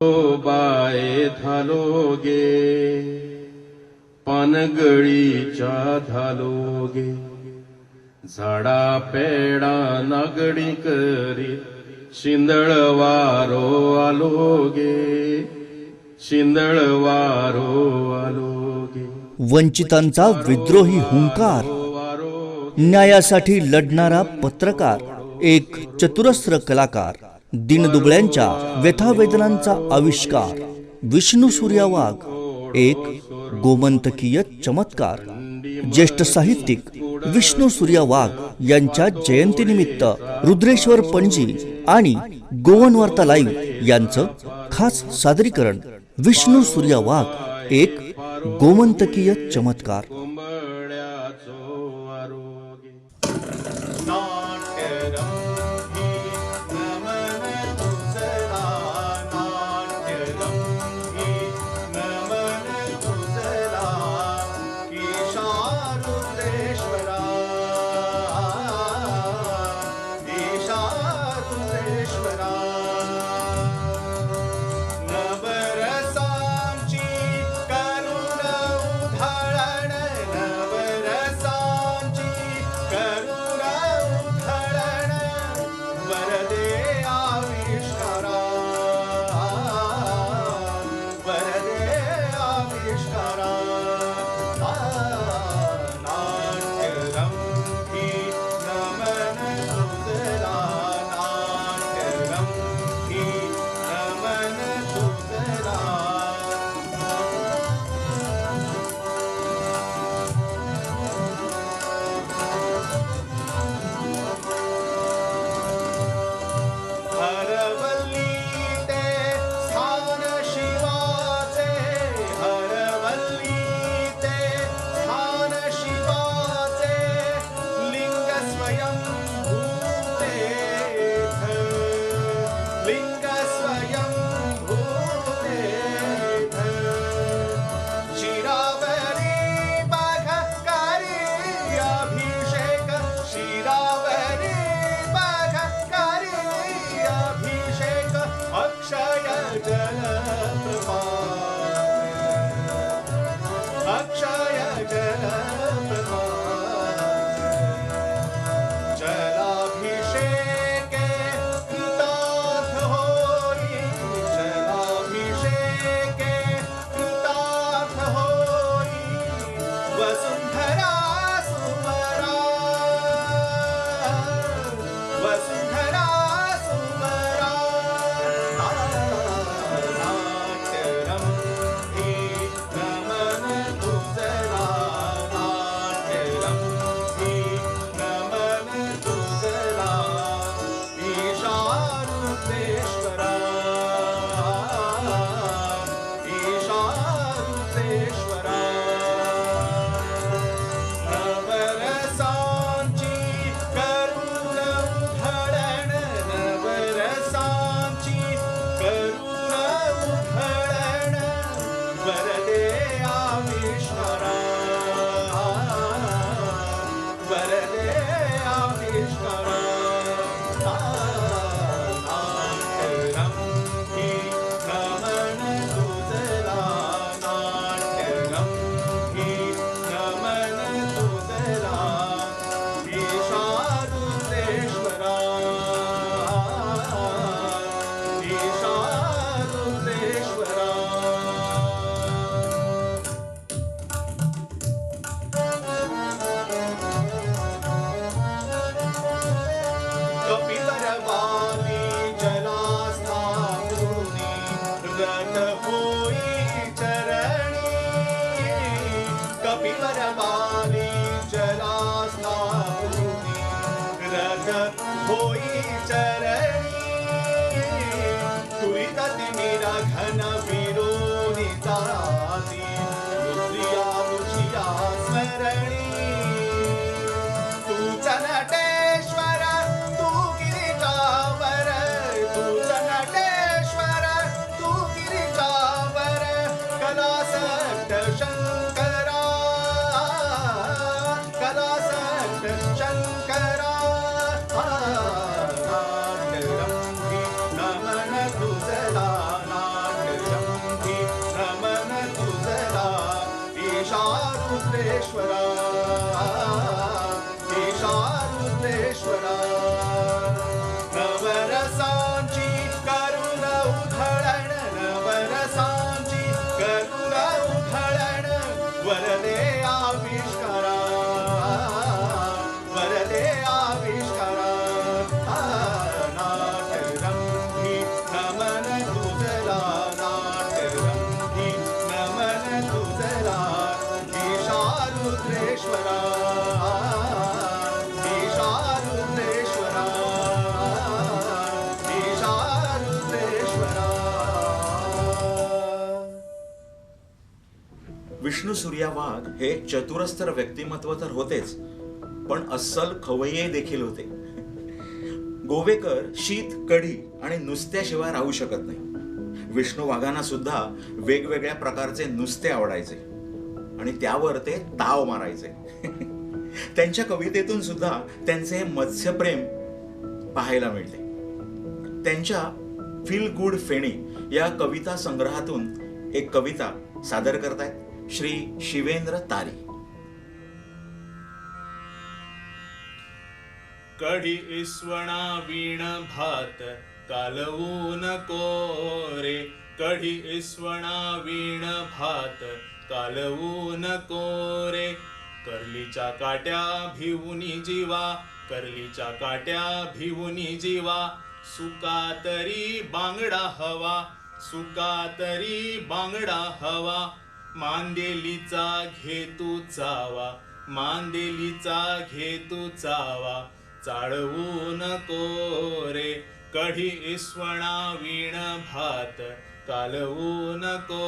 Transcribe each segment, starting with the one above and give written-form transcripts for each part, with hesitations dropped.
बाये धालोगे पानगळीच्या धालोगे झाडा पेडा नागडी करी शिंदळवारो आलोगे शिंदळवारो आलोगे। वंचितांचा विद्रोही हुंकार, न्यायासाठी लढणारा पत्रकार, एक चतुरस्र कलाकार, दीनदुबळ्यांच्या व्यथावेदनांचा आविष्कार विष्णू सूर्या वाघ, एक गोमंतकीय चमत्कार। ज्येष्ठ साहित्यिक विष्णू सूर्या वाघ यांच्या जयंतीनिमित्त रुद्रेश्वर पणजी आणि गोवन वार्ता लाईव्ह यांचं खास सादरीकरण विष्णू सूर्या वाघ, एक गोमंतकीय चमत्कार। नाट्यरंगी नमन तुझला रुद्रेश्वरा ईशा रुद्रेश्वरा नवरसांची करुण उधळण नवरसांची करुण उधळण वरदे आविष्कारा वरदे आविष्कारा नाटरंगी नमन तुझला नाटरंगी नमन तुझला ईशा रुद्रेश्वरा ईशा रुद्रेश्वरा ईशा रुद्रेश्वरा. विष्णू सूर्या वाघ हे चतुरस्त्र व्यक्तिमत्व तर होतेच, पण अस्सल खवय्ये देखील होते. गोवेकर शीत, कढी आणि नुसत्याशिवाय राहू शकत नाही. विष्णू वाघांना सुद्धा वेगवेगळ्या प्रकारचे नुसते आवडायचे आणि त्यावर ते ताव मारायचे. त्यांच्या कवितेतून सुद्धा त्यांचे मत्स्यप्रेम पाहायला मिळते. त्यांच्या फील गुड फेणी या कविता संग्रहातून एक कविता सादर करतायत श्री शिवेंद्र तारी. कढी इस्वणा वीण भात कालवू नको रे. कढी इस्वणा वीण भात कालवू नको रे. करलीच्या काट्या भिवुनी जीवा करलीच्या काट्या भिवुनी जीवा. सुका तरी बांगडा हवा सुका तरी बांगडा हवा. मांदेलीचा घेतू चावा मांदेलीचा घेतू चावा. चाळवू नको रे. कढी इस्वणा वीण भात कालवू नको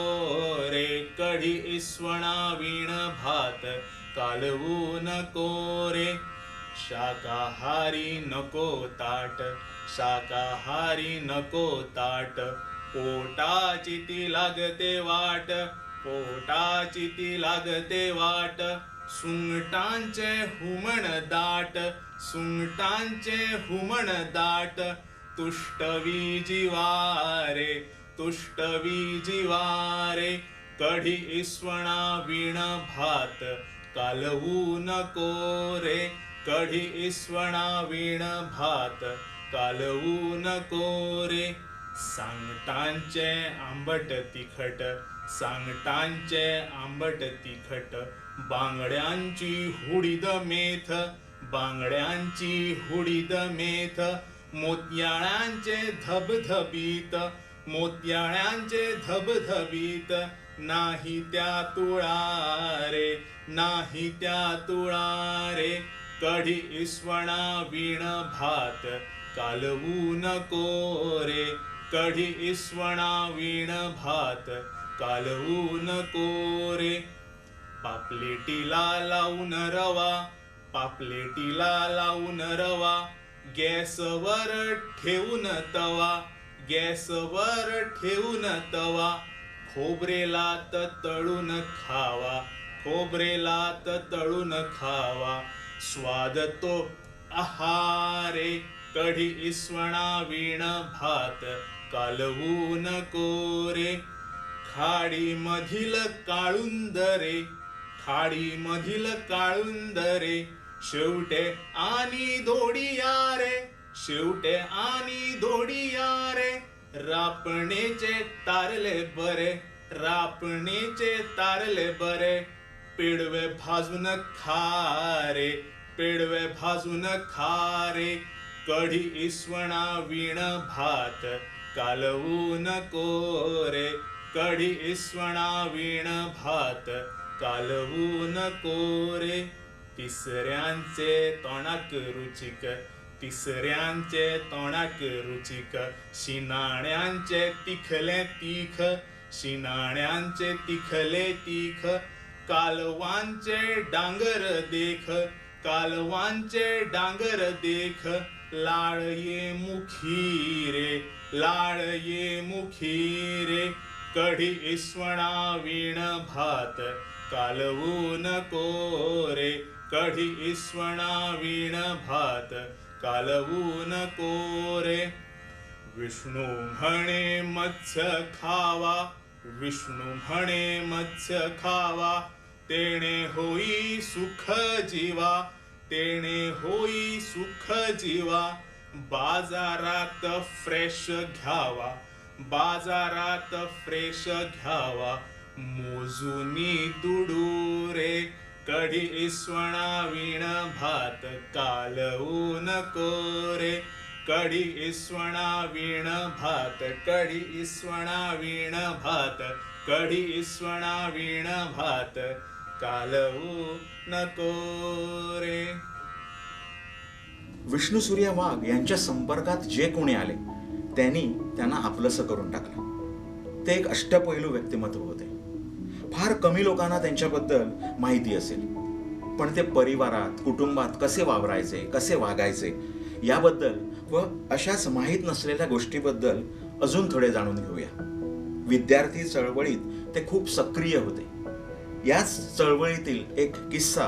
रे. कढी इस्वणा वीण भात कालवू नको रे. शाकाहारी नको ताट शाकाहारी नको ताट. पोटाची ती लागते वाट पोटाची ती लागते वाट. सुंगटांचे हुमण दाट सुंगटांचे हुमण दाट. तुष्टवी जिवारे तुष्टवी जिवारे. कढी इस्वणा वीण भात कालवू नको रे. कढी इस्वणा वीण भात कालवू नको रे. सांगटांचे आंबट तिखट सांगटांचे आंबट तिखट. बांगड्यांची हुडीद मेथ बांगड्यांची हुडीद मेथ. मोत्याळ्यांचे धबधबीत मोत्याळ्यांचे धबधबीत. नाही त्या तुळारे नाही त्या तुळारे. कढी इस्वणा वीण भात कालवू नको रे. कढी इस्वणा वीण भात कालवू नको रे. पापलेटीला लावून रवा पापलेटीला लावून रवा. गॅसवर ठेवून तवा गॅसवर ठेवून तवा. खोबरेला तळून खावा खोबरेला तळून खावा. स्वाद तो आहारे. कढी इस्वणा वीण भात कालवू नको रे. खाडी मधील काळुंदरे खाडी मधील काळुंदरे. शेवटे आणि दोडिया रे शेवटे आणि दोडिया रे. रापणेचे तारले बरे रापणेचे तारले बरे. पेडवे भाजून खारे पेडवे भाजून खारे. कढी इस्वणा वीण भात कालवू नको रे. कढी इस्वणा वीण भात कालवू नको रे. तिसऱ्यांचे तोंडाक रुचिक तिसऱ्यांचे तोंडाक रुचिक. शिनाण्यांचे तिखले तीख शिनाण्यांचे तिखले तीख. कालवांचे डांगर देख कालवांचे डांगर देख. लाळ ये मुखी रे लाळ ये मुखी रे. कढी इस्वणा वीण भात कालवू नको रे. कढी इस्वणा वीण भात कालवू नको रे. विष्णू म्हणे मत्स्य खावा विष्णू म्हणे मत्स्य खावा. तेणे होई सुख जीवा, तेणे होई सुख जीवा. बाजारात फ्रेश घ्यावा, बाजारात फ्रेश घ्यावा. मोजूनी दुडू रे, कढी इस्वणा वीण भात कालवू नको रे. कढी इस्वणा वीण भात, कढी इस्वणा वीण भात, कढी इस्वणा वीण भात कालवू नको रे. विष्णू सूर्या वाघ यांच्या संपर्कात जे कोणी आले त्यांनी त्यांना आपलंसं करून टाकलं. ते एक अष्टपैलू व्यक्तिमत्व होते. फार कमी लोकांना त्यांच्याबद्दल माहिती असेल, पण ते परिवारात कुटुंबात कसे वावरायचे, कसे वागायचे याबद्दल व अशाच माहीत नसलेल्या गोष्टीबद्दल अजून थोडे जाणून घेऊया. विद्यार्थी चळवळीत ते खूप सक्रिय होते. याच चळवळीतील एक किस्सा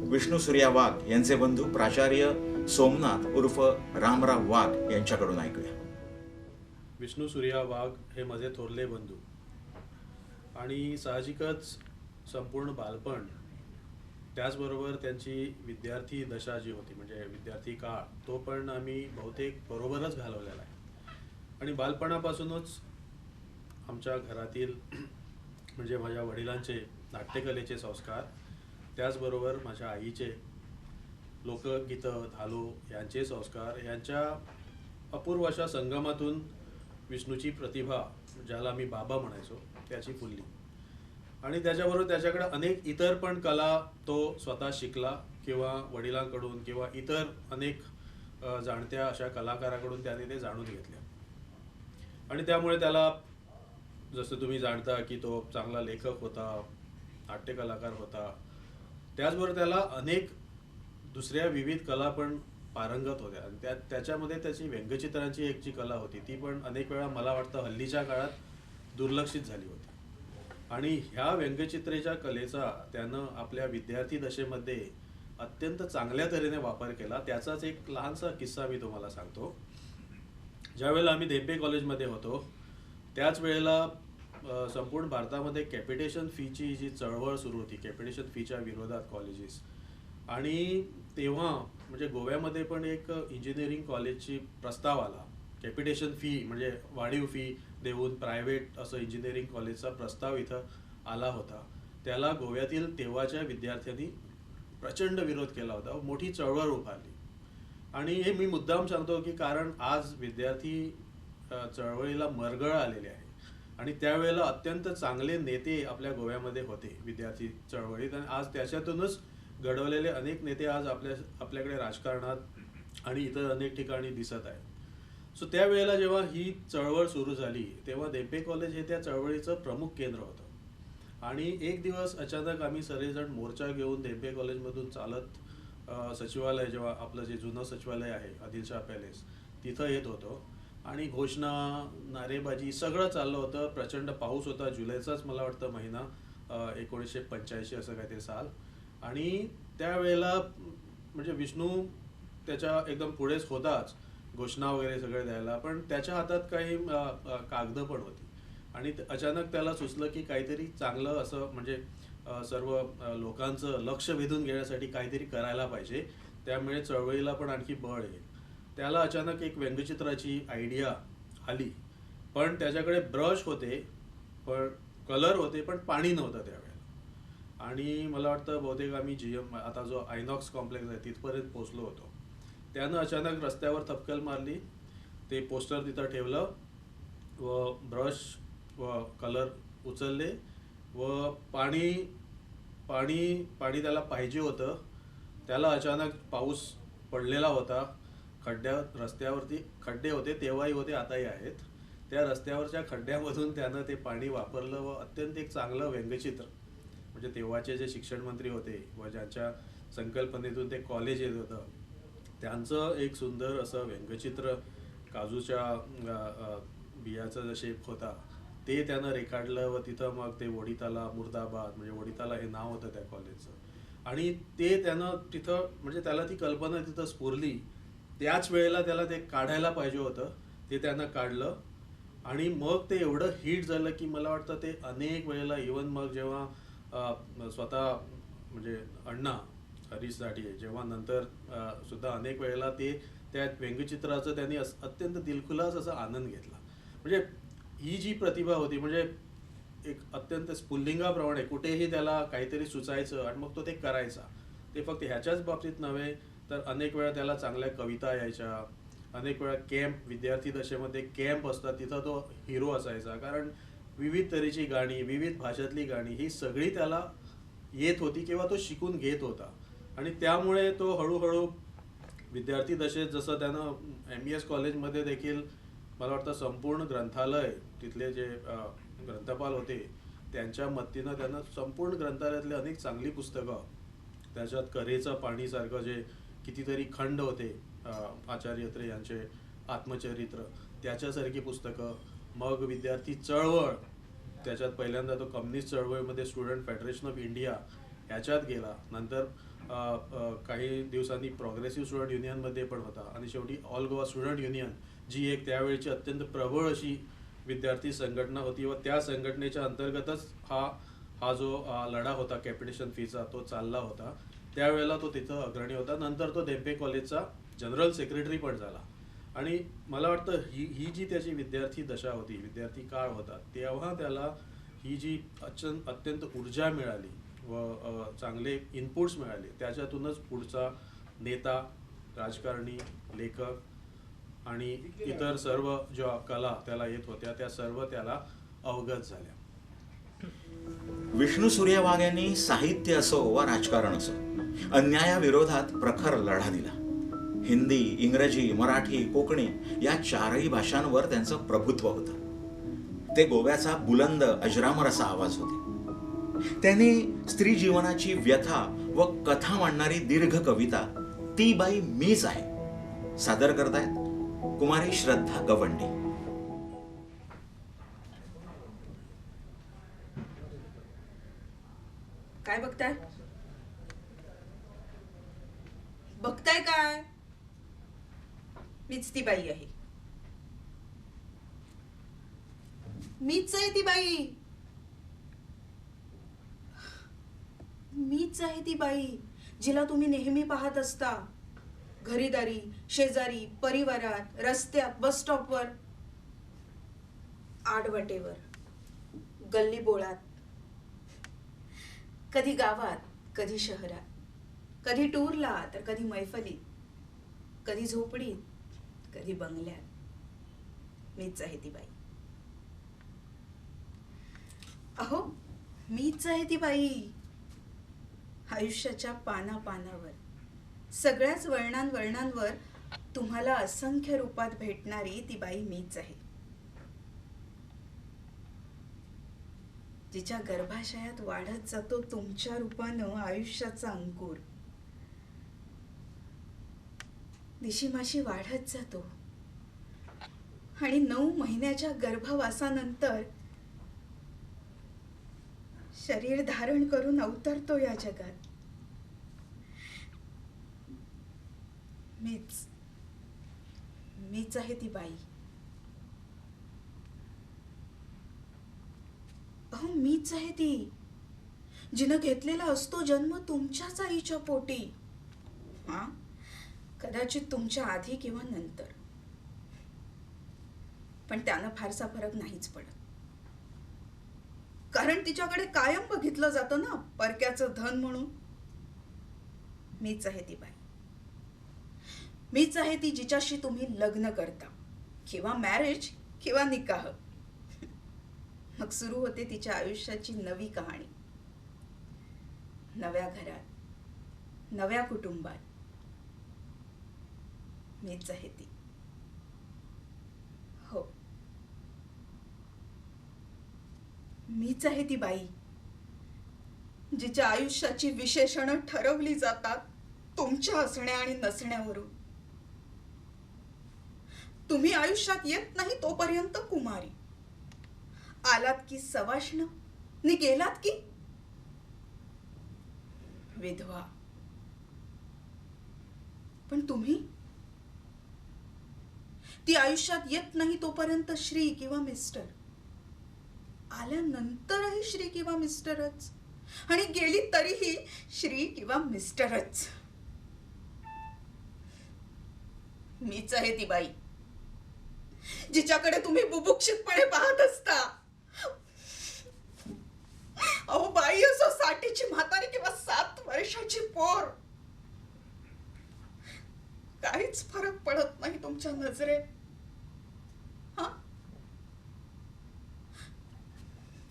विष्णू सूर्या वाघ यांचे बंधू प्राचार्य सोमनाथ उर्फ रामराव वाघ यांच्याकडून ऐकूया. विष्णू सूर्या वाघ हे माझे थोरले बंधू आणि साहजिकच संपूर्ण बालपण, त्याचबरोबर त्यांची विद्यार्थी दशा जी होती म्हणजे विद्यार्थी काळ, तो पण आम्ही बहुतेक बरोबरच घालवलेला आहे. आणि बालपणापासूनच आमच्या घरातील म्हणजे माझ्या वडिलांचे नाट्यकलेचे संस्कार, त्याचबरोबर माझ्या आईचे लोकगीतं धालो यांचे संस्कार, यांच्या अपूर्व अशा संगमातून विष्णूची प्रतिभा, ज्याला मी बाबा म्हणायचो, त्याची फुलली. आणि त्याच्याबरोबर त्याच्याकडे अनेक इतर पण कला तो स्वतः शिकला किंवा वडिलांकडून किंवा इतर अनेक जाणत्या अशा कलाकाराकडून त्याने ते जाणून घेतल्या. आणि त्यामुळे त्याला, जसं तुम्ही जाणता की तो चांगला लेखक होता, नाट्य कलाकार होता, त्याचबरोबर त्याला अनेक दुसऱ्या विविध कला पण पारंगत होत्या. आणि त्याच्यामध्ये त्याची व्यंगचित्रांची एक जी कला होती ती पण अनेक वेळा मला वाटतं हल्लीच्या काळात दुर्लक्षित झाली होती. आणि ह्या व्यंगचित्रेच्या कलेचा त्यानं आपल्या विद्यार्थी दशेमध्ये अत्यंत चांगल्या तऱ्हेने वापर केला. त्याचाच एक लहानसा किस्सा मी तुम्हाला सांगतो. ज्या वेळेला आम्ही धेंपे कॉलेजमध्ये होतो त्याच वेळेला संपूर्ण भारतामध्ये कॅपिटेशन फीची जी चळवळ सुरू होती, कॅपिटेशन फीच्या विरोधात कॉलेजेस, आणि तेव्हा म्हणजे गोव्यामध्ये पण एक इंजिनिअरिंग कॉलेजची प्रस्ताव आला. कॅपिटेशन फी म्हणजे वाढीव फी देऊन प्रायव्हेट असं इंजिनिअरिंग कॉलेजचा प्रस्ताव इथं आला होता. त्याला गोव्यातील तेव्हाच्या विद्यार्थ्यांनी प्रचंड विरोध केला होता, मोठी चळवळ उभारली. आणि हे मी मुद्दाम सांगतो की कारण आज विद्यार्थी चळवळीला मरगळ आलेले आहे आणि त्यावेळेला अत्यंत चांगले नेते आपल्या गोव्यामध्ये होते विद्यार्थी चळवळीत. आणि आज त्याच्यातूनच घडवलेले अनेक नेते आज आपल्याकडे राजकारणात आणि इतर अनेक ठिकाणी दिसत आहेत. सो त्यावेळेला जेव्हा ही चळवळ सुरू झाली तेव्हा धेंपे कॉलेज हे त्या चळवळीचं प्रमुख केंद्र होतं. आणि एक दिवस अचानक आम्ही सगळेजण मोर्चा घेऊन धेंपे कॉलेजमधून चालत सचिवालय, जेव्हा आपलं जे जुनं सचिवालय आहे आदिलशाह पॅलेस, तिथं येत होतो. आणि घोषणा, नारेबाजी सगळं चाललं होतं. प्रचंड पाऊस होता, जुलैचाच मला वाटतं महिना, 1985 असं काहीतरी साल. आणि त्यावेळेला म्हणजे विष्णू त्याच्या एकदम पुढेच होताच घोषणा वगैरे सगळे द्यायला, पण त्याच्या हातात काही कागदं पण होती. आणि अचानक त्याला सुचलं की काहीतरी चांगलं असं म्हणजे सर्व लोकांचं लक्ष वेधून घेण्यासाठी काहीतरी करायला पाहिजे, त्यामुळे चळवळीला पण आणखी बळ येईल. त्याला अचानक एक व्यंगचित्राची आयडिया आली, पण त्याच्याकडे ब्रश होते, पण कलर होते, पण पाणी नव्हतं त्यावेळेला. आणि मला वाटतं बहुतेक आम्ही GM आता जो आयनॉक्स कॉम्प्लेक्स आहे तिथपर्यंत पोचलो होतो. त्यानं अचानक रस्त्यावर थपकल मारली, ते पोस्टर तिथं ठेवलं व ब्रश व कलर उचलले व पाणी त्याला पाहिजे होतं. त्याला अचानक पाऊस पडलेला होता, रस्त्यावरती खड्डे होते, तेव्हाही होते, आताही आहेत. त्या रस्त्यावरच्या खड्ड्यामधून त्यानं ते पाणी वापरलं व अत्यंत एक चांगलं व्यंगचित्र, म्हणजे तेव्हाचे जे शिक्षण मंत्री होते व ज्यांच्या संकल्पनेतून ते कॉलेज येत होतं त्यांचं एक सुंदर असं व्यंगचित्र, काजूच्या बियाचा जो शेप होता ते त्यानं रेखाटलं. व तिथं मग ते वडिताला मुर्दाबाद, म्हणजे वडिताला हे नाव होतं त्या कॉलेजचं, आणि ते त्यानं तिथं म्हणजे त्याला ती कल्पना तिथं स्फुरली. त्याच वेळेला त्याला ते काढायला पाहिजे होतं, ते त्यानं काढलं. आणि मग ते एवढं हिट झालं की मला वाटतं ते अनेक वेळेला, इवन मग जेव्हा स्वतः म्हणजे अण्णा हरीश साठे जेव्हा नंतर सुद्धा अनेक वेळेला ते त्या व्यंगचित्राचं त्यांनी अत्यंत दिलखुलास असा आनंद घेतला. म्हणजे ही जी प्रतिभा होती म्हणजे एक अत्यंत स्फुल्लिंगाप्रमाणे कुठेही त्याला काहीतरी सुचायचं आणि मग तो ते करायचा. ते फक्त ह्याच्याच बाबतीत नव्हे तर अनेक वेळा त्याला चांगल्या कविता यायच्या, अनेक वेळा कॅम्प विद्यार्थी दशेमध्ये कॅम्प असतात तिथं तो हिरो असायचा. कारण विविध तऱ्हेची गाणी, विविध भाषेतली गाणी ही सगळी त्याला येत होती किंवा तो शिकून घेत होता. आणि त्यामुळे तो हळूहळू विद्यार्थी दशेत जसं त्यानं MES कॉलेजमध्ये देखील मला वाटतं संपूर्ण ग्रंथालय तिथले जे ग्रंथपाल होते त्यांच्या मदतीनं त्यानं संपूर्ण ग्रंथालयातले अनेक चांगली पुस्तकं, त्याच्यात कऱ्हेचं पाणीसारखं जे कितीतरी खंड होते आचार्य अत्रे यांचे आत्मचरित्र, त्याच्यासारखी पुस्तकं, मग विद्यार्थी चळवळ, त्याच्यात पहिल्यांदा तो कम्युनिस्ट चळवळीमध्ये स्टुडंट फेडरेशन ऑफ इंडिया ह्याच्यात गेला, नंतर काही दिवसांनी प्रोग्रेसिव्ह स्टुडंट युनियनमध्ये पण होता आणि शेवटी ऑल गोवा स्टुडंट युनियन जी एक त्यावेळची अत्यंत प्रबळ अशी विद्यार्थी संघटना होती व त्या संघटनेच्या अंतर्गतच हा जो लढा होता कॅपिटेशन फीचा तो चालला होता. त्यावेळेला तो तिथं अग्रणी होता. नंतर तो देम्पे कॉलेजचा जनरल सेक्रेटरी पण झाला. आणि मला वाटतं ही जी त्याची विद्यार्थी दशा होती, विद्यार्थी काळ होता, तेव्हा त्याला ही जी अत्यंत ऊर्जा मिळाली व चांगले इनपुट्स मिळाले, त्याच्यातूनच पुढचा नेता, राजकारणी, लेखक आणि इतर सर्व ज्या कला त्याला येत होत्या त्या सर्व त्याला अवगत झाल्या. विष्णू सूर्या वाघ यांनी साहित्य असो वा राजकारण असो अन्यायाविरोधात प्रखर लढा दिला. हिंदी, इंग्रजी, मराठी, कोकणी या चारही भाषांवर त्यांचं प्रभुत्व होतं. ते गोव्याचा बुलंद अजरामर असा आवाज होते. त्यांनी स्त्री जीवनाची व्यथा व कथा मांडणारी दीर्घ कविता ती बाई मीच आहे सादर करतायत कुमारी श्रद्धा गवंडी. काय बघताय? बघताय काय? मीच ती बाई आहे. मीच आहे ती बाई. मीच आहे ती बाई जिला तुम्ही नेहमी पाहत असता. घरीदारी, शेजारी, परिवारात, रस्त्यात, बस स्टॉपवर, आडवटेवर, गल्ली बोळात, कधी गावात, कधी शहरात, कधी टूरला तर कधी मैफलीत, कधी झोपडीत, कधी बंगल्यात. मीच आहे ती बाई. अहो, मीच आहे ती बाई. आयुष्याच्या पानापानावर, सगळ्याच वळणांवर तुम्हाला असंख्य रूपात भेटणारी ती बाई मीच आहे. जिच्या गर्भाशयात वाढत जातो तुमच्या रूपानं आयुष्याचा अंकुर. दिशीमाशी वाढत जातो आणि 9 महिन्याच्या गर्भवासानंतर शरीर धारण करून अवतरतो या जगात. मीच आहे ती बाई. अहो, मीच आहे ती जिनं घेतलेला असतो जन्म तुमच्याच आईच्या पोटी. कदाचित तुमच्या आधी किंवा नंतर, पण त्यानं फारसा फरक नाहीच पडत. कारण तिच्याकडे कायम बघितलं जातं ना परक्याचं धन म्हणून. मीच आहे ती बाई. मीच आहे ती जिच्याशी तुम्ही लग्न करता किंवा मॅरेज किंवा निकाह. मग सुरू होते तिच्या आयुष्याची नवी कहाणी. नव्या घरात, नव्या कुटुंबात. मीच आहे ती. हो, मीच आहे ती बाई जिच्या आयुष्याची विशेषणं ठरवली जातात तुमच्या असण्या आणि नसण्यावरून. तुम्ही आयुष्यात येत नाही तोपर्यंत कुमारी, आलात की सवाष्ण, नि गेलात की विधवा. पण तुम्ही ती आयुष्यात येत नाही तोपर्यंत श्री किंवा मिस्टर, आल्यानंतरही श्री किंवा मिस्टरच. आणि गेली तरीही श्री किंवा मिस्टरच. मीच आहे ती बाई जिच्याकडे तुम्ही बुभुक्षितपणे पाहत असता. अहो बाई असो 60ची म्हातारी किंवा 7 वर्षाची पोर, काहीच फरक पडत नाही तुमच्या नजरेत. हा,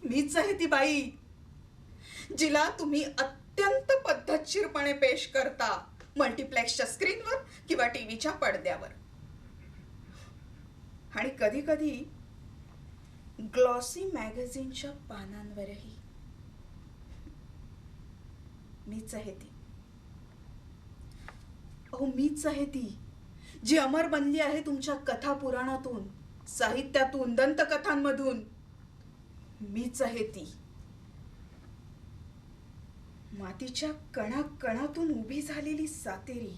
मीच आहे ती बाई जिला तुम्ही अत्यंत पद्धतशीरपणे पेश करता मल्टिप्लेक्सच्या स्क्रीनवर किंवा टीव्हीच्या पडद्यावर, आणि कधी कधी ग्लॉसी मॅगझिनच्या पानांवरही. मीच आहे ती. अहो मीच आहे ती जी अमर बनली आहे तुमच्या कथा पुराणातून, साहित्यातून, दंतकथांमधून. मीच आहे ती मातीच्या कणाकणातून उभी झालेली सातेरी.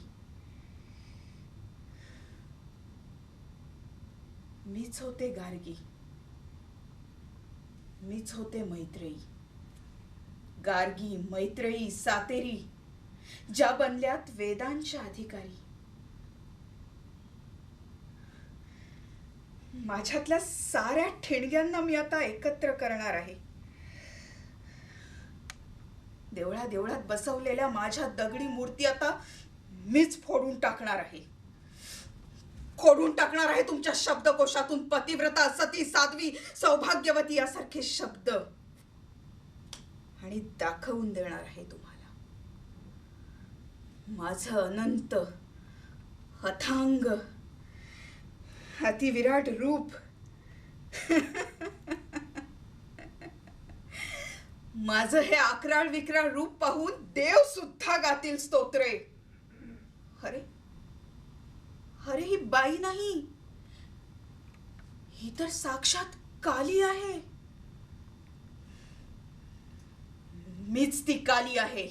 मीच होते गार्गी, मीच होते मैत्रेयी. गार्गी, मैत्रेयी, सातेरी ज्या बनल्यात वेदांच्या अधिकारी. माझ्यातल्या साऱ्या ठिणग्यांना मी आता एकत्र करणार आहे. देवळात बसवलेल्या माझ्या दगडी मूर्ती आता मीच फोडून टाकणार आहे. खोडून टाकणार आहे तुमच्या शब्दकोशातून पतिव्रता, सती, साध्वी, सौभाग्यवती यासारखे शब्द, आणि दाखवून देणार आहे तुम्हाला माझं अनंत, अथांग, अतिविराट रूप. माझं हे अकराळ विक्राळ रूप पाहून देव सुद्धा गातील स्तोत्रे. अरे अरे, ही बाई नाही, ही तर साक्षात काली आहे. मीच ती काली आहे,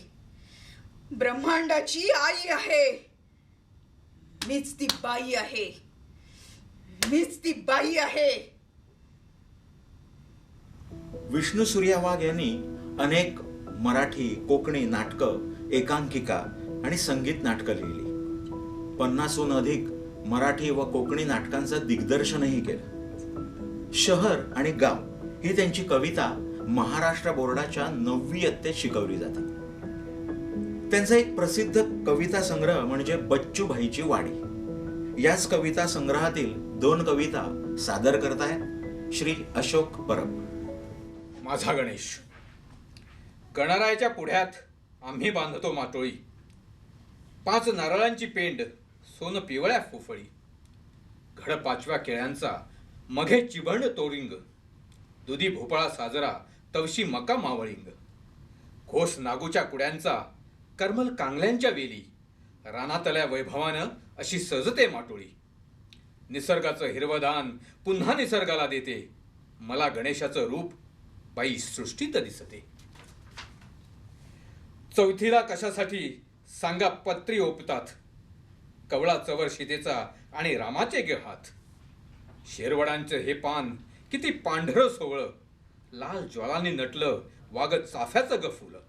ब्रह्मांडाची आई आहे. मीच ती बाई आहे, मीच ती बाई आहे. विष्णू सूर्या वाघ यांनी अनेक मराठी, कोकणी नाटकं, एकांकिका आणि संगीत नाटकं लिहिली. 50हून अधिक मराठी व कोकणी नाटकांचं दिग्दर्शनही केलं. शहर आणि गाव ही त्यांची कविता महाराष्ट्र बोर्डाच्या 9वी इयत्तेत शिकवली जाते. त्यांचा एक प्रसिद्ध कविता संग्रह म्हणजे बच्चूभाईची वाडी. याच कविता संग्रहातील 2 कविता सादर करतायत श्री अशोक परब. माझा गणेश. गणरायाच्या पुढ्यात आम्ही बांधतो माटोळी. 5 नारळांची पेंड सोन पिवळ्या फुफळी. घड 5व्या केळ्यांचा मघे चिबंड तोरिंग. दुधी भोपळा साजरा तवशी मका मावळिंग. घोष नागूच्या कुड्यांचा करमल कांगल्यांच्या वेली. रानातल्या वैभवानं अशी सजते माटोळी. निसर्गाचं हिरवदान पुन्हा निसर्गाला देते. मला गणेशाचं रूप बाई सृष्टीत दिसते. चौथीला कशासाठी सांगा पत्री ओपतात. कवळा चवर सीतेचा आणि रामाचे गे हात. शेरवडांचं हे पान किती पांढरं सोवळं. लाल ज्वालांनी नटलं वागत चाफ्याचं ग फुलं.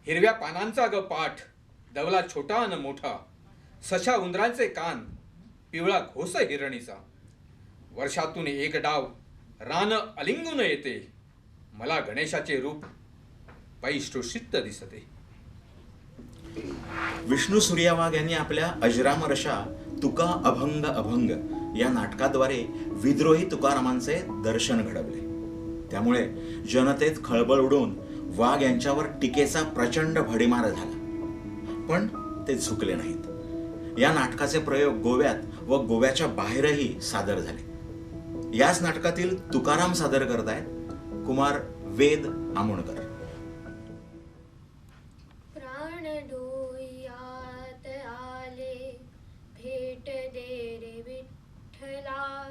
हिरव्या पानांचा ग पाठ दवला छोटा न मोठा. सशा उंदरांचे कान पिवळा घोस हिरणीचा. वर्षातून एक डाव रान अलिंगून येते. मला गणेशाचे रूप बाई सृष्टीत दिसते. विष्णू सूर्या वाघ यांनी आपल्या अजरामरशा तुका अभंग अभंग या नाटकाद्वारे विद्रोही तुकारामांचे दर्शन घडवले. त्यामुळे जनतेत खळबळ उडून वाघ यांच्यावर टीकेचा प्रचंड भडीमार झाला. पण ते झुकले नाहीत. या नाटकाचे प्रयोग गोव्यात व गोव्याच्या बाहेरही सादर झाले. याच नाटकातील तुकाराम सादर करतायत कुमार वेद आमुणकर. प्राण डोळ्यात आले भेट दे रे विठ्ठला.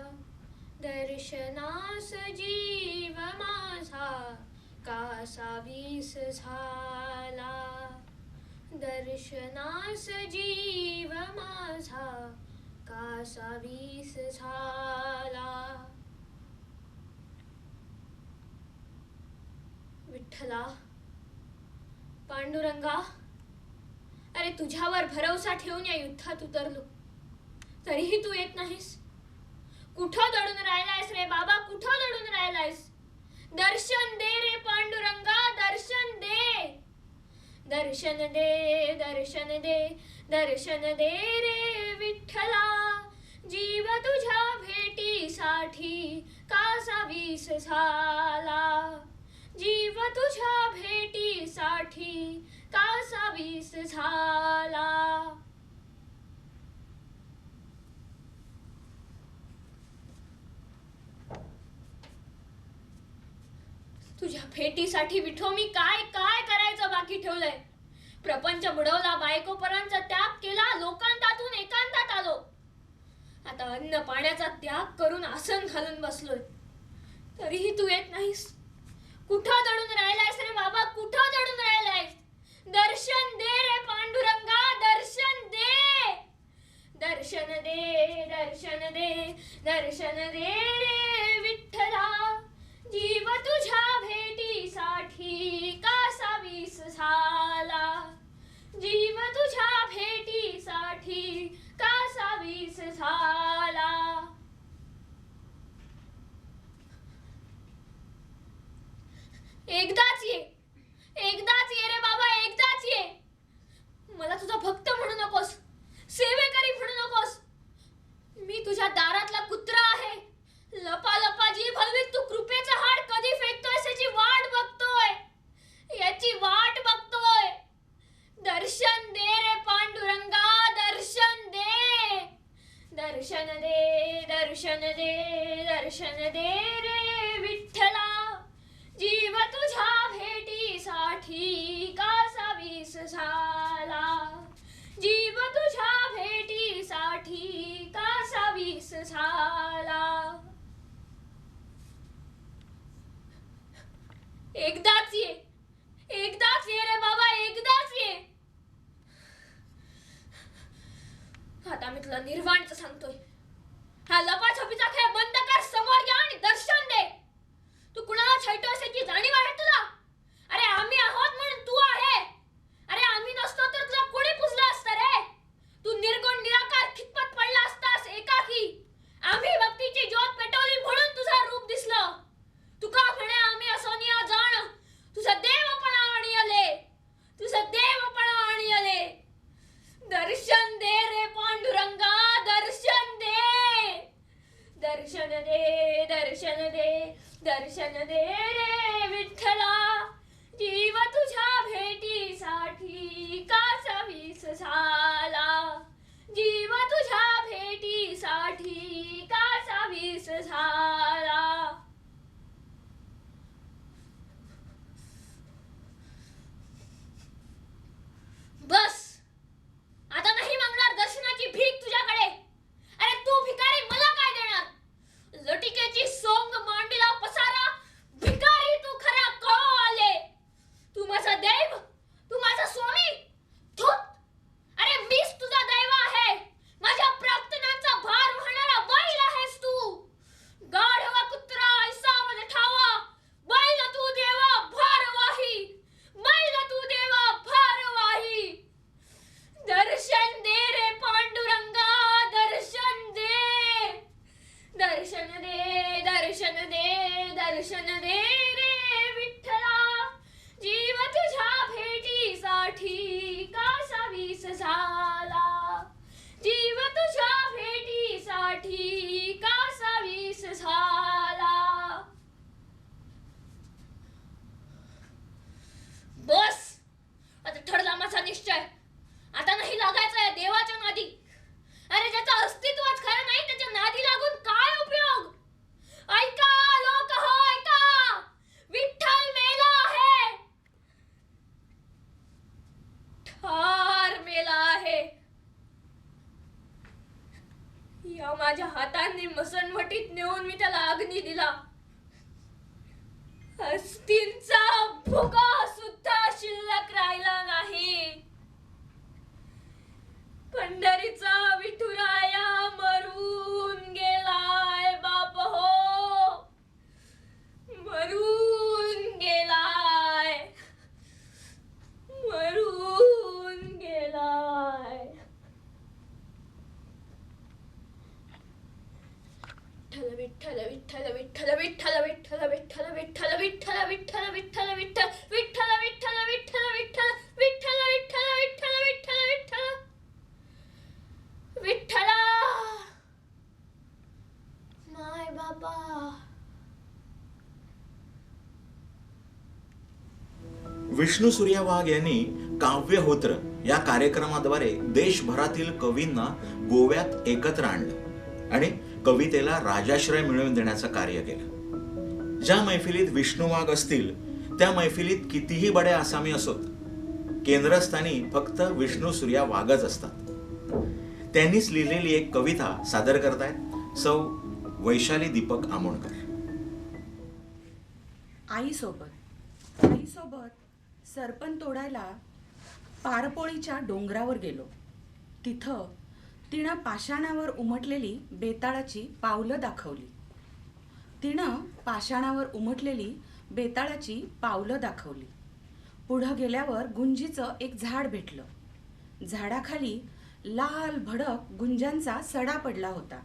दर्शनास जीव माझा कासा वीस झाला. दर्शनास जीव माझा कासा वीस झाला. विठ्ठला, पांडुरंगा, अरे तुझ्यावर भरवसा ठेवून या युद्धात उतरलो, तरीही तू येत नाहीस. कुठं दडून राहिलायस रे बाबा, कुठं दडून राहिलायस? दर्शन दे रे पांडुरंगा, दर्शन दे. दर्शन दे, दर्शन दे, दर्शन दे रे विठ्ठला. जीव तुझ्या भेटीसाठी कासा वीस झाला. जीव तुझ्या भेटीसाठी कासा वीस झाला. तुझ्या भेटीसाठी विठो मी काय काय करायचं बाकी ठेवलंय. प्रपंच बुडवला, बायकोपरांचा त्याग केला, लोकांतातून एकांतात आलो. आता अन्न पाण्याचा त्याग करून आसन घालून बसलोय, तरीही तू येत नाहीस. कुठं दडून राहिलायस रे बाबा, कुठं दडून राहिलायस? दर्शन दे रे पांडुरंगा, दर्शन दे. दर्शन दे, दर्शन दे, दर्शन दे रे विठ्ठला. जीव तुझ्या भेटीसाठी कासा वीस झाला. जीव तुझ्या भेटीसाठी कासा वीस झाला. एकदाच ये, एकदाच ये रे बाबा, एकदाच ये. मला तुझा भक्त म्हणू नकोस, सेवेकरी म्हणू नकोस. मी तुझ्या दारातला कुत्रा आहे. लपा लपा जी भलवी तू कृपेचं हाड कधी फेकतोयस याची वाट बघतोय, याची वाट बघतोय. दर्शन दे रे पांडुरंगा, दर्शन दे. दर्शन दे, दर्शन दे, दर्शन दे रे विठ्ठला. जीव तुझ्या भेटीसाठी कासा वीस झाला. जीव तुझ्या भेटीसाठी कासा वीस झाला. एकदाच ये, एकदाच ये रे बाबा, एकदाच ये. आता मी तुला निर्वाणच सांगतोय, हा लपाछपीचा खेळ बंद कर. समोर या आणि दर्शन दे. तू कुणाला छळतोयस याची जाणीव आहे तुला? अरे आम्ही आहोत म्हणून तू आहे. अरे आम्ही नसतो तर तुला कोणी पुजलं असतं रे? तू निर्गुण निराकार खितपत पडला असतास एकाकी. आम्ही भक्तीची ज्योत पेटवली म्हणून तुझं रूप दिसलं. तुका म्हणे आम्ही असोनिया जाण, तुझं देवपणा आणि आले, तुझं देवपणा आणि आले. दर्शन दे रे पांडुरंगा, दर्शन दे. दर्शन दे, दर्शन दे, दर्शन दे रे विठ्ठला. जीव तुझ्या भेटीसाठी कासा वीस झाला. जीव तुझ्या भेटीसाठी कासा वीस झाला. बस, आता नाही मागणार दर्शनाची भीक तुझ्याकडे. अरे तू भिकारी, मला काय देणार? लटिकेची सोंग मांडीला पसारा, भिकारी तू खरा कळो आले. तू माझा देव, तू माझा स्वामी. थोत, अरे मीच तुझा दैव आहे. माझ्या प्रार्थनांचा भार वाहणारा बैल आहेस तू. गाढवा कुत्रा ऐसा माझा ठावा, बैल तू देवा भारवाही, बैल तू देवा भारवाही. दर्शन दे रे पांडुरंगा, दर्शन दे. दर्शन दे, दर्शन दे, दर्शन दे रे विठ्ठला. जीव तुझ्या भेटीसाठी कासा वीस झाला. जीव तुझ्या भेटीसाठी कासा वीस झाला. बस, आता ठरला माझा निश्चय. आता नाही लागायचं या देवाच्या नादी. अरे ज्याचं अस्तित्वच खरं नाही त्याच्या नादी लागून काय उपयोग? ऐका लोक हो, ऐका. विठ्ठल मेला आहे, ठार मेला आहे. या माझ्या हातांनी मसणवटीत नेऊन मी त्याला अग्नी दिला. अस्थिंचा भुगा सुद्धा शिल्लक राहिला नाही. पंढरीचा विठुराया मरून गेलाय बाप हो, मरून गेलाय. विठ्ठल विठ्ठल विठ्ठल विठ्ठल विठ्ठल विठ्ठल विठ्ठल विठ्ठल विठ्ठल विठ्ठल विठ्ठल विठ्ठल विठ्ठल विठ्ठल विठ्ठल विठ्ठल विठ्ठल विठ्ठल विठ्ठल विठ्ठला माय बाबा. विष्णू सूर्या वाघ यांनी काव्यहोत्र या कार्यक्रमाद्वारे देशभरातील कवींना गोव्यात एकत्र आणलं आणि कवितेला राजाश्रय मिळवून देण्याचं कार्य केलं. ज्या मैफिलीत विष्णू वाघ असतील त्या मैफिलीत कितीही बडे आसामी असोत, केंद्रस्थानी फक्त विष्णू सूर्या वाघच असतात. त्यांनीच लिहिलेली एक कविता सादर करतायत सौ वैशाली दीपक आमोणकर. आईसोबत सरपण तोडायला पारपोळीच्या डोंगरावर गेलो. तिथं तिनं पाषाणावर उमटलेली बेताळाची पावलं दाखवली. पुढं गेल्यावर गुंजीचं एक झाड भेटलं. झाडाखाली लाल भडक गुंजांचा सडा पडला होता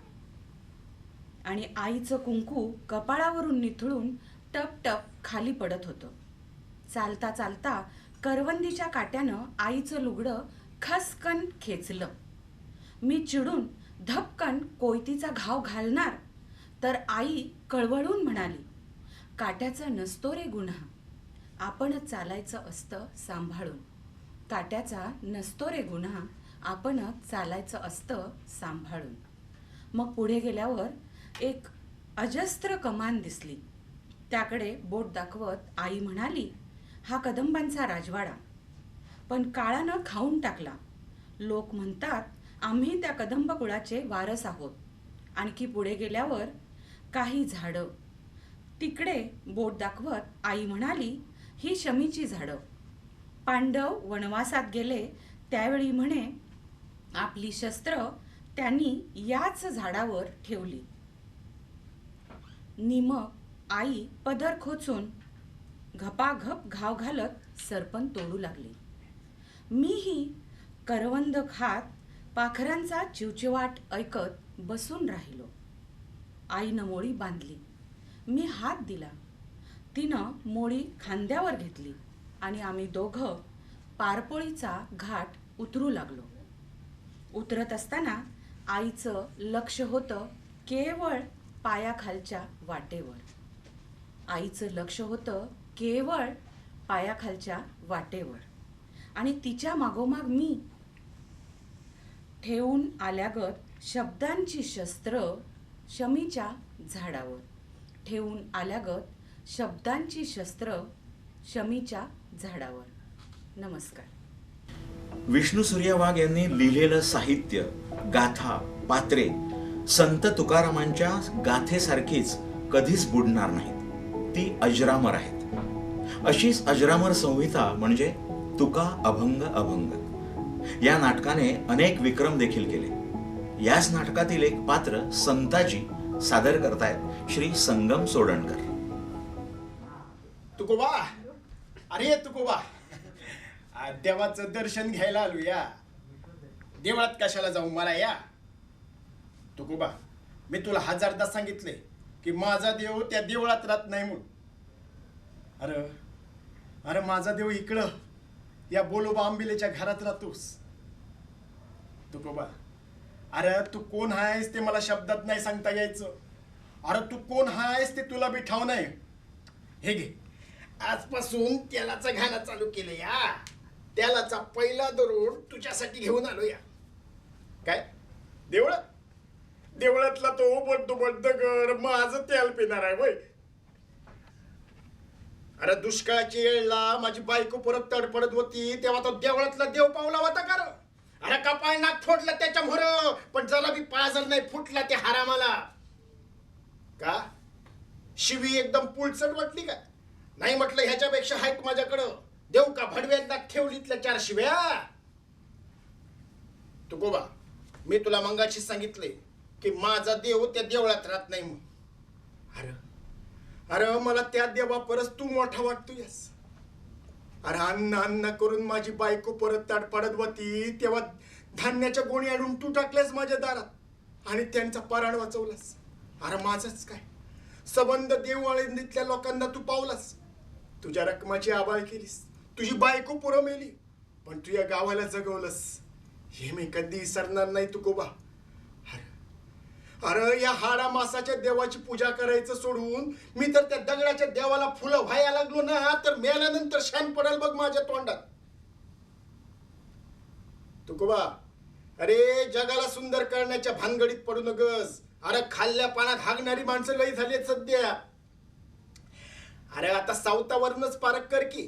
आणि आईचं कुंकू कपाळावरून निथळून टप टप खाली पडत होतं. चालता चालता करवंदीच्या काट्यानं आईचं लुगडं खसकन खेचलं. मी चिडून धपकन कोयतीचा घाव घालणार तर आई कळवळून म्हणाली, काट्याचा नसतो रे गुन्हा, आपणच चालायचं असतं सांभाळून. काट्याचा नसतो रे गुन्हा, आपणच चालायचं असतं सांभाळून. मग पुढे गेल्यावर एक अजस्त्र कमान दिसली. त्याकडे बोट दाखवत आई म्हणाली, हा कदंबांचा राजवाडा, पण काळानं खाऊन टाकला. लोक म्हणतात आम्ही त्या कदंब कुळाचे वारस आहोत. आणखी पुढे गेल्यावर काही झाडं. तिकडे बोट दाखवत आई म्हणाली, ही शमीची झाडं. पांडव वनवासात गेले त्यावेळी म्हणे आपली शस्त्र त्यांनी याच झाडावर ठेवली. निमक आई पदर खोचून घपाघप घाव घालत सरपण तोडू लागली. मीही करवंद खात पाखरांचा चिवचिवाट ऐकत बसून राहिलो. आईनं मोळी बांधली. मी हात दिला. तिनं मोळी खांद्यावर घेतली आणि आम्ही दोघं पारपोळीचा घाट उतरू लागलो. उतरत असताना आईचं लक्ष होतं केवळ पायाखालच्या वाटेवर. आणि तिच्या मागोमाग मी. ठेवून आल्यागत शब्दांची शस्त्र शमीच्या झाडावर. नमस्कार. विष्णू सूर्या वाघ यांनी लिहिलेलं साहित्य, गाथा, पात्रे संत तुकारामांच्या गाथेसारखीच कधीच बुडणार नाहीत. ती अजरामर आहेत. अशीच अजरामर संहिता म्हणजे तुका अभंग अभंग या नाटकाने अनेक विक्रम देखील केले. याच नाटकातील एक पात्र संताजी सादर करतायत श्री संगम सोडणकर. तुकोबा, अरे तुकोबा, देवाचं दर्शन घ्यायला आलो या. देवळात कशाला जाऊ, मला या. तुकोबा, मी तुला हजारदा सांगितले की माझा देव त्या देवळात राहत नाही म्हणून. अरे माझा देव इकडं या बोलोबा आंबिलेच्या घरात राहतोस. तुकोबा, अरे तू कोण आहेस ते मला शब्दात नाही सांगता यायचं. अरे तू कोण आहेस ते तुला बी ठाव नाही. हे घे, आजपासून तेलाचं घाणं चालू केलं या. तेलाचा पहिला दरोड तुझ्यासाठी घेऊन आलो या. काय देवळातला तो बड्ड कर माझं तेल पिणार आहे वय. अरे दुष्काळाची वेळेला माझी बायको परत तडपडत होती तेव्हा तो देवळातला देव पावला होता का? अरे कपाळ नाक फोडलं त्याच्या मोर, पण जरा बी पाजर नाही फुटला ते हारामाला. का शिवी एकदम पुळचट वाटली का? नाही म्हटलं ह्याच्यापेक्षा हायक माझ्याकडं. देऊ का भडव्यात ठेवलीतल्या 4 शिव्या. तुकोबा, मी तुला मंगाशी सांगितले की माझा देव त्या देवळात राहत नाही म्हणून. अरे मला त्या देवापरच तू मोठा वाटतोयस. अरे अन्न करून माझी बायको परत तडपडत होती तेव्हा धान्याच्या गोणी आणून तू टाकल्यास माझ्या दारात आणि त्यांचा पराण वाचवलास. अरे माझंच काय, संबंध देऊ आळंदीतल्या लोकांना तू पावलास. तुझ्या रकमाची आबाळ केलीस, तुझी बायको पुरं मेली, पण तू या गावाला जगवलंस. हे मी कधी विसरणार नाही तुकोबा. अरे या हाडा मासाच्या देवाची पूजा करायचं सोडून मी तर त्या दगडाच्या देवाला फुलं व्हायला लागलो ना, तर मेल्यानंतर शान पडेल बघ माझ्या तोंडात. तुकोबा, अरे जगाला सुंदर करण्याच्या भानगडीत पडू नगस. अरे खाल्ल्या पाण्यात हागणारी माणसं लई झाली सध्या. अरे आता सावतावरूनच पारख कर की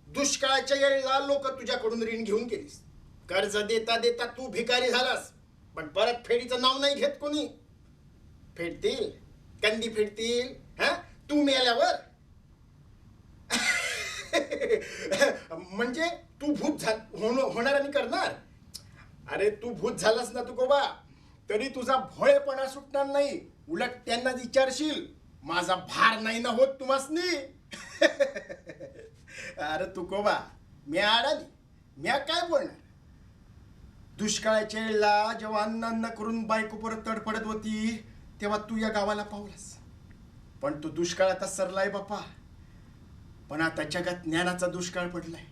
दुष्काळाच्या वेळेला लोक तुझ्याकडून ऋण घेऊन गेलीस. कर्ज देता देता तू भिकारी झालास, पण परत फेडीचं नाव नाही घेत कोणी. फेडतील, कंदी फेडतील हा तू मेल्यावर. म्हणजे तू भूत होणार आणि करणार. अरे तू भूत झालास ना तुकोबा, तरी तुझा भोळेपणा सुटणार नाही. उलट त्यांना विचारशील, माझा भार नाही ना होत तुम्हासनी. अरे तुकोबा, मी आडाली, म्या काय बोलणार. दुष्काळाच्या वेळेला जेव्हा अन्न करून बायको परत तडफडत होती, तेव्हा तू या गावाला पावलास. पण तू दुष्काळात सरलाय बापा. पण आता जगात ज्ञानाचा दुष्काळ पडलाय.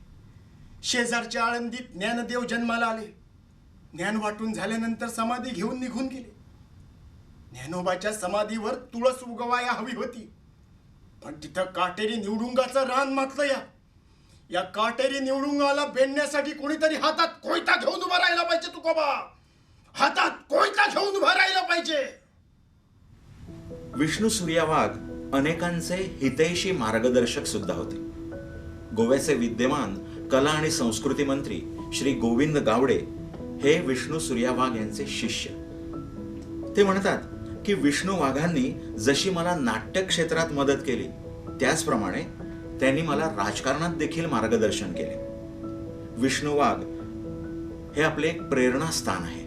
शेजारच्या आळंदीत ज्ञानदेव जन्माला आले. ज्ञान वाटून झाल्यानंतर समाधी घेऊन निघून गेले. ज्ञानोबाच्या समाधीवर तुळस उगवाया हवी होती, पण तिथं काटेरी निवडुंगाचं रान मातलं. या काटेरी निवडुंगाला बेंडण्यासाठी कोणीतरी हातात कोयता घेऊन उभा राहिला पाहिजे तुकोबा. हातात कोयता घेऊन उभा राहिला पाहिजे. विष्णू सूर्या वाघ अनेकांचे हितैषी मार्गदर्शक सुद्धा होते. गोव्याचे विद्यमान कला आणि संस्कृती मंत्री श्री गोविंद गावडे हे विष्णू सूर्या वाघ यांचे शिष्य. ते म्हणतात की विष्णू वाघांनी जशी मला नाट्य क्षेत्रात मदत केली, त्याचप्रमाणे त्यांनी मला राजकारणात देखील मार्गदर्शन केले. विष्णू वाघ हे आपले एक प्रेरणास्थान आहे.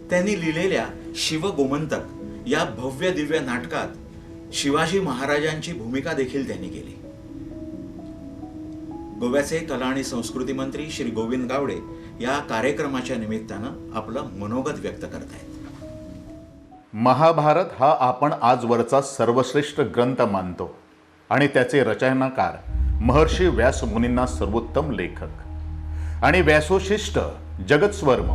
त्यांनी लिहिलेल्या शिवगोमंतक या भव्य दिव्य नाटकात शिवाजी महाराजांची भूमिका देखील त्यांनी केली. गोव्याचे कला आणि संस्कृती मंत्री श्री गोविंद गावडे या कार्यक्रमाच्या निमित्तानं आपलं मनोगत व्यक्त करतायत. महाभारत हा आपण आजवरचा सर्वश्रेष्ठ ग्रंथ मानतो आणि त्याचे रचनाकार महर्षी व्यास मुनींना सर्वोत्तम लेखक आणि व्यासोशिष्ट जगत्स्वर्म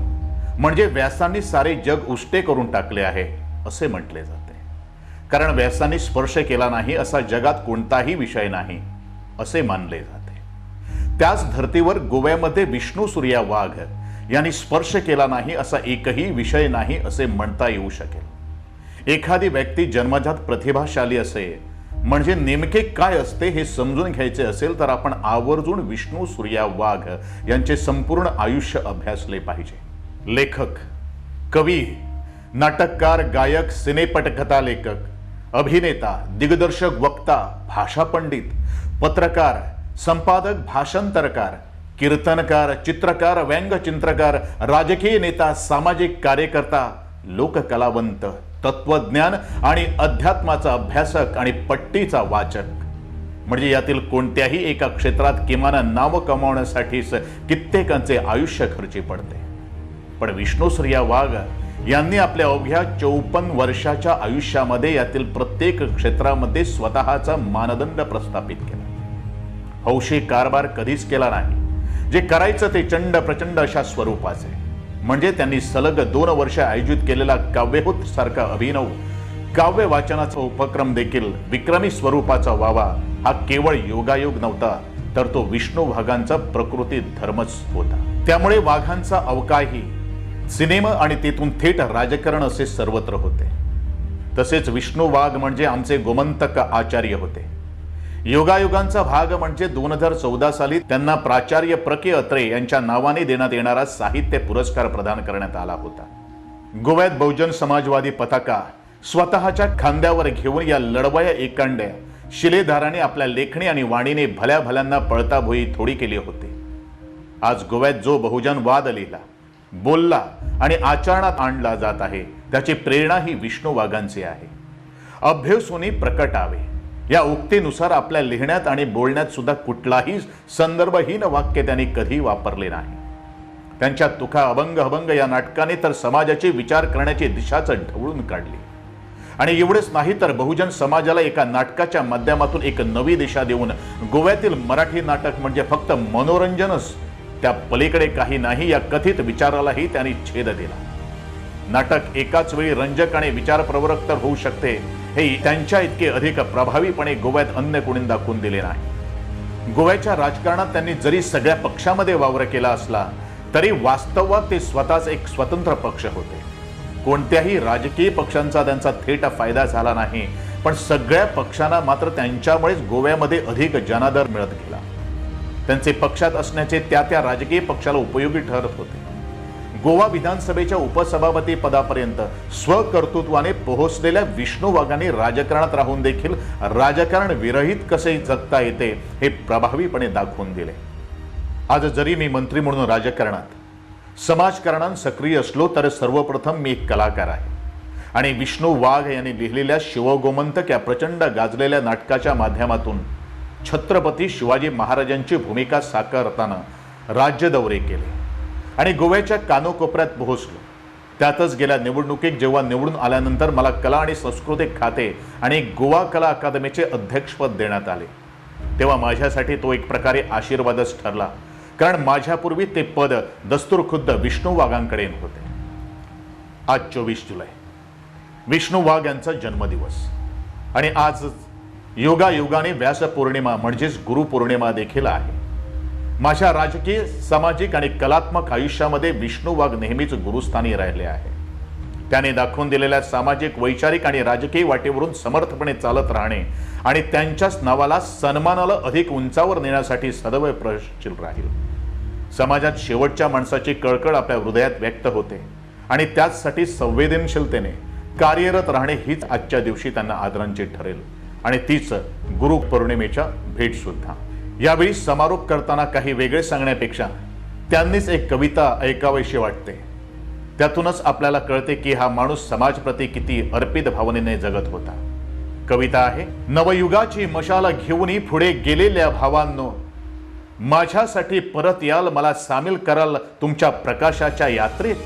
म्हणजे व्यासांनी सारे जग उष्टे करून टाकले आहे असे म्हटले जाते. कारण व्यासांनी स्पर्श केला नाही असा जगात कोणताही विषय नाही असे मानले जाते. त्याच धर्तीवर गोव्यामध्ये विष्णू सूर्या वाघ यांनी स्पर्श केला नाही असा एकही विषय नाही असे म्हणता येऊ शकेल. एखादी व्यक्ती जन्मजात प्रतिभाशाली असे म्हणजे नेमके काय असते हे समजून घ्यायचे असेल तर आपण आवर्जून विष्णू सूर्या वाघ यांचे संपूर्ण आयुष्य अभ्यासले पाहिजे. लेखक, कवी, नाटककार, गायक, सिनेपटकथा लेखक, अभिनेता, दिग्दर्शक, वक्ता, भाषा पंडित, पत्रकार, संपादक, भाषांतरकार, कीर्तनकार, चित्रकार, व्यंगचित्रकार, राजकीय नेता, सामाजिक कार्यकर्ता, लोककलावंत, तत्वज्ञान आणि अध्यात्माचा अभ्यासक आणि पट्टीचा वाचक म्हणजे यातील कोणत्याही एका क्षेत्रात किमान नाव कमावण्यासाठीच कित्येकांचे आयुष्य खर्ची पडते. पण विष्णू सूर्या वाघ यांनी आपल्या अवघ्या 54 वर्षाच्या आयुष्यामध्ये यातील प्रत्येक क्षेत्रामध्ये स्वतःचा मानदंड प्रस्थापित केला. हौशी कारभार कधीच केला नाही. जे करायचं ते चंड प्रचंड अशा स्वरूपाचे. म्हणजे त्यांनी सलग 2 वर्ष आयोजित केलेला काव्यहूत सारखा अभिनव काव्य वाचनाचा उपक्रम देखील विक्रमी स्वरूपाचा व्हावा हा केवळ योगायोग नव्हता, तर तो विष्णू वाघांचा प्रकृती धर्मच होता. त्यामुळे वाघांचा अवकाही सिनेमा आणि तेथून थेट राजकारण असे सर्वत्र होते. तसेच विष्णू वाघ म्हणजे आमचे गोमंतक आचार्य होते. योगायोगांचा भाग म्हणजे 2014 साली त्यांना प्राचार्य प्रके अत्रे यांच्या नावाने देण्यात येणारा साहित्य पुरस्कार प्रदान करण्यात आला होता. गोव्यात बहुजन समाजवादी पताका स्वतःच्या खांद्यावर घेऊन या लढवया एकांड्या शिलेधाराने आपल्या लेखणी आणि वाणीने भल्या भल्यांना पळताभोई थोडी केली होती. आज गोव्यात जो बहुजनवाद लिहिला, बोलला आणि आचरणात आणला जात आहे त्याची प्रेरणा ही विष्णू वाघांची आहे. अभ्युसुनी प्रकटावे या उक्तीनुसार आपल्या लिहिण्यात आणि बोलण्यात सुद्धा कुठलाही संदर्भहीन वाक्य त्यांनी कधी वापरले नाही. त्यांच्या तुका अभंग अभंग या नाटकाने तर समाजाची विचार करण्याची दिशाच ढवळून काढली आणि एवढेच नाही तर बहुजन समाजाला एका नाटकाच्या माध्यमातून एक नवी दिशा देऊन गोव्यातील मराठी नाटक म्हणजे फक्त मनोरंजनच, त्या पलीकडे काही नाही या कथित विचारालाही त्यांनी छेद दिला. नाटक एकाच वेळी रंजक आणि विचारप्रवरक तर होऊ शकते हे त्यांच्या इतके अधिक प्रभावीपणे गोव्यात अन्य कोणी दाखवून दिले नाही. गोव्याच्या राजकारणात त्यांनी जरी सगळ्या पक्षामध्ये वावर केला असला तरी वास्तवात ते स्वतःच एक स्वतंत्र पक्ष होते. कोणत्याही राजकीय पक्षांचा त्यांचा थेट फायदा झाला नाही, पण सगळ्या पक्षांना मात्र त्यांच्यामुळेच गोव्यामध्ये अधिक जनादर मिळत गेला. त्यांचे पक्षात असण्याचे त्या त्या राजकीय पक्षाला उपयोगी ठरत होते. गोवा विधानसभेच्या उपसभापती पदापर्यंत स्वकर्तृत्वाने पोहोचलेल्या विष्णू वाघांनी राजकारणात राहून देखील राजकारण विरहित कसे जगता येते हे प्रभावीपणे दाखवून दिले. आज जरी मी मंत्री म्हणून राजकारणात समाजकारणात सक्रिय असलो तर सर्वप्रथम मी एक कलाकार आहे आणि विष्णू वाघ यांनी लिहिलेल्या शिवगोमंतक या प्रचंड गाजलेल्या नाटकाच्या माध्यमातून छत्रपती शिवाजी महाराजांची भूमिका साकारताना राज्य दौरे केले आणि गोव्याच्या कानोकोपऱ्यात पोहोचलो. त्यातच गेल्या निवडणुकीत जेव्हा निवडून आल्यानंतर मला कला आणि सांस्कृतिक खाते आणि गोवा कला अकादमीचे अध्यक्षपद देण्यात आले, तेव्हा माझ्यासाठी तो एक प्रकारे आशीर्वादच ठरला, कारण माझ्यापूर्वी ते पद दस्तूरखुद्द विष्णू वाघांकडे होते. आज 24 जुलै विष्णू वाघ यांचा जन्मदिवस आणि आज योगायोगाने व्यास पौर्णिमा म्हणजेच गुरुपौर्णिमा देखील आहे. माझ्या राजकीय, सामाजिक आणि कलात्मक आयुष्यामध्ये विष्णू वाघ नेहमीच गुरुस्थानी राहिले आहे. त्याने दाखवून दिलेल्या सामाजिक, वैचारिक आणि राजकीय वाटेवरून समर्थपणे चालत राहणे आणि त्यांच्याच नावाला सन्मानाला अधिक उंचावर नेण्यासाठी सदैव प्रयत्नशील राहील. समाजात शेवटच्या माणसाची कळकळ आपल्या हृदयात व्यक्त होते आणि त्याचसाठी संवेदनशीलतेने कार्यरत राहणे हीच आजच्या दिवशी त्यांना आदरांची ठरेल आणि तीच गुरुपौर्णिमेच्या भेट सुद्धा. यावेळी समारोप करताना काही वेगळे सांगण्यापेक्षा त्यांनीच एक कविता ऐकावीशी वाटते. त्यातूनच आपल्याला कळते की हा माणूस समाजप्रती किती अर्पित भावनेने जगत होता. कविता आहे, नवयुगाची मशाल घेऊन पुढे गेलेल्या भावांनो, माझ्यासाठी परत याल, मला सामील कराल तुमच्या प्रकाशाच्या यात्रेत.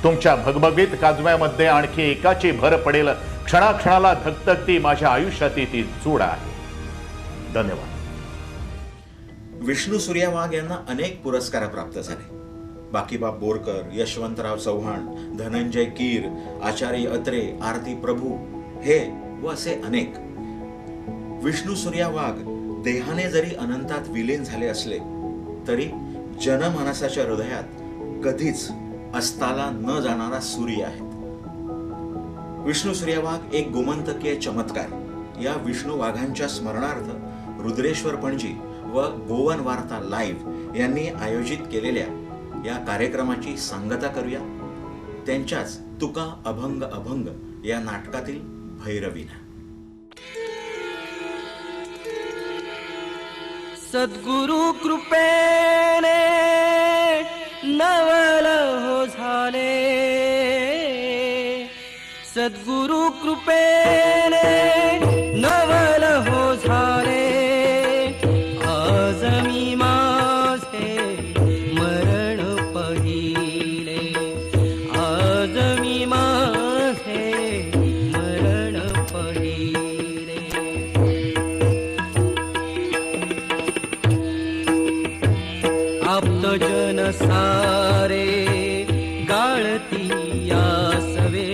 तुमच्या भगभगीत काजव्यामध्ये आणखी एकाची भर पडेल, क्षणाक्षणाला धगधगती माझ्या आयुष्याची ती चूड आहे. धन्यवाद. विष्णू सूर्या वाघ यांना अनेक पुरस्कार प्राप्त झाले. बाकीबाब बोरकर, यशवंतराव चव्हाण, धनंजय कीर, आचार्य अत्रे, आरती प्रभू हे व असे अनेक. विष्णू सूर्या वाघ देहाने जरी अनंतात विलीन झाले असले तरी जनमानसाच्या हृदयात कधीच अस्ताला न जाणारा सूर्य आहेत. विष्णू सूर्या वाघ एक गोमंतकीय चमत्कार या विष्णू वाघांच्या स्मरणार्थ रुद्रेश्वर पणजी व गोवन वार्ता लाईव्ह यांनी आयोजित केलेल्या या कार्यक्रमाची सांगता करूया त्यांच्याच तुका अभंग अभंग या नाटकातील भैरवीना. सद्गुरु कृपेने नवल हो झाले, सद्गुरु कृपेने नवल हो झाले. आज मी माझे मरण पाहिले, आज मी माझे मरण पाहिले. आप्त जन सारे गाळती यासवे,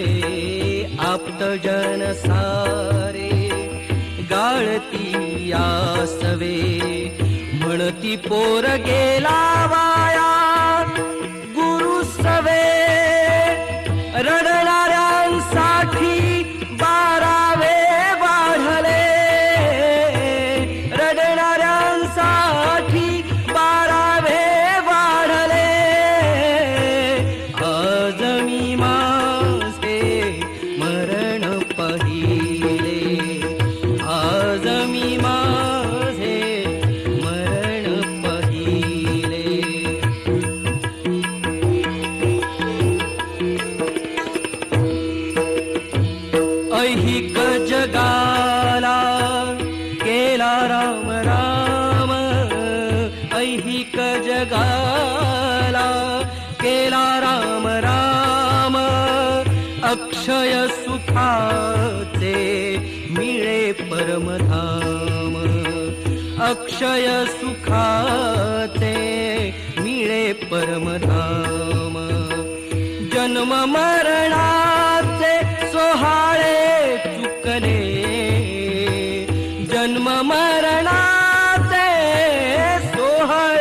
आप्त जन सारे गाळती यासवे. म्हणती पोर गेला वाया गुरु सवे, रडणाऱ्यांसाठी बारावे वाढले, रडणाऱ्यांसाठी बारावे वाढले. आज मी माझे मरण पाहिले, आज मी माझे मरण पाहिले. ऐहिक जगाला केला राम राम, ऐहिक जगाला केला राम राम. अक्षय सुखा सुखाचे मिळे परमधाम, अक्षय सुखाचे मिळे परमधाम. जन्म मरणाचे सोहाळे चुकले, जन्म मरणाचे सोहळे